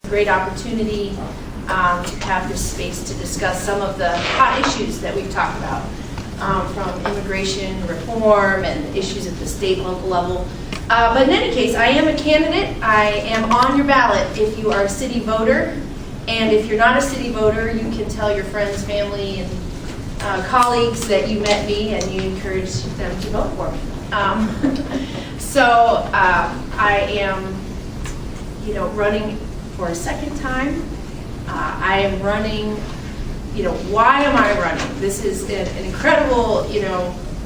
great opportunity to have this space to discuss some of the hot issues that we've talked about, from immigration reform and issues at the state and local level. But in any case, I am a candidate. I am on your ballot if you are a city voter. And if you're not a city voter, you can tell your friends, family, and colleagues that you met me and you encourage them to vote for me. So I am, running for a second time. I am running, why am I running? This is an incredible,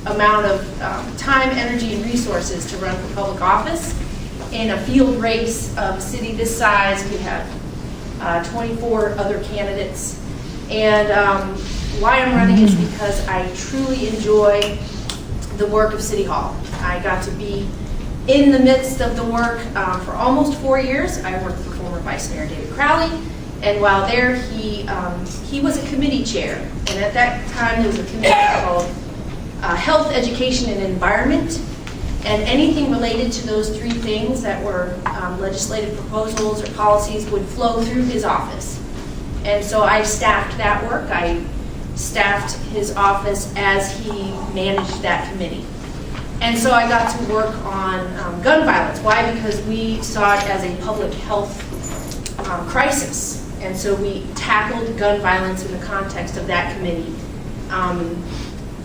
amount of time, energy, and resources to run for public office. In a field race of a city this size, we have 24 other candidates. And why I'm running is because I truly enjoy the work of City Hall. I got to be in the midst of the work for almost 4 years. I worked for former Vice Mayor David Crowley, and while there, he was a committee chair. And at that time, there was a committee called Health, Education, and Environment. And anything related to those three things that were legislative proposals or policies would flow through his office. And so I staffed that work. I staffed his office as he managed that committee. And so I got to work on gun violence. Why? Because we saw it as a public health crisis. And so we tackled gun violence in the context of that committee,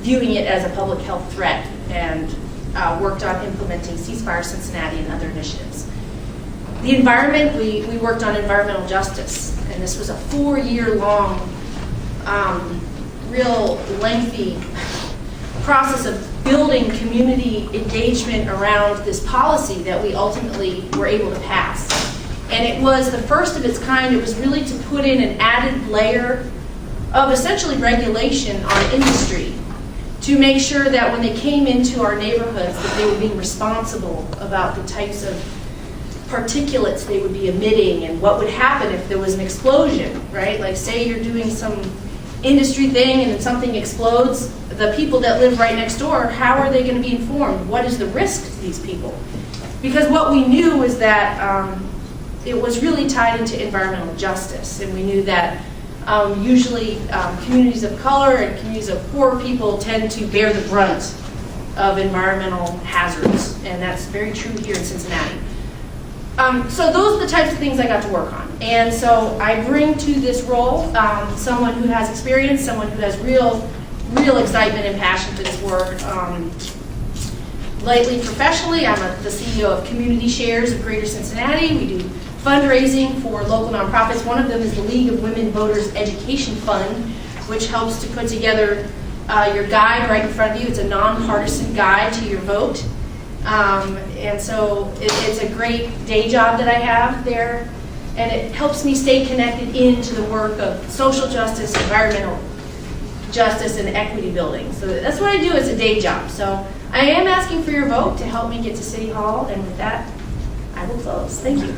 viewing it as a public health threat, and worked on implementing Ceasefire Cincinnati and other initiatives. The environment, we worked on environmental justice, and this was a 4-year-long, real lengthy process of building community engagement around this policy that we ultimately were able to pass. And it was the first of its kind. It was really to put in an added layer of essentially regulation on industry to make sure that when they came into our neighborhoods that they were being responsible about the types of particulates they would be emitting and what would happen if there was an explosion, right? Like say you're doing some industry thing and then something explodes, the people that live right next door, how are they going to be informed? What is the risk to these people? Because what we knew was that it was really tied into environmental justice, and we knew that usually communities of color and communities of poor people tend to bear the brunt of environmental hazards, and that's very true here in Cincinnati. So those are the types of things I got to work on. And so I bring to this role someone who has experience, someone who has real excitement and passion for this work. Lately, professionally, I'm the CEO of Community Shares of Greater Cincinnati. We do fundraising for local nonprofits. One of them is the League of Women Voters Education Fund, which helps to put together your guide right in front of you. It's a nonpartisan guide to your vote. And so it's a great day job that I have there, and it helps me stay connected into the work of social justice, environmental justice, and equity building. So that's what I do as a day job. So I am asking for your vote to help me get to City Hall, and with that, I will close. Thank you.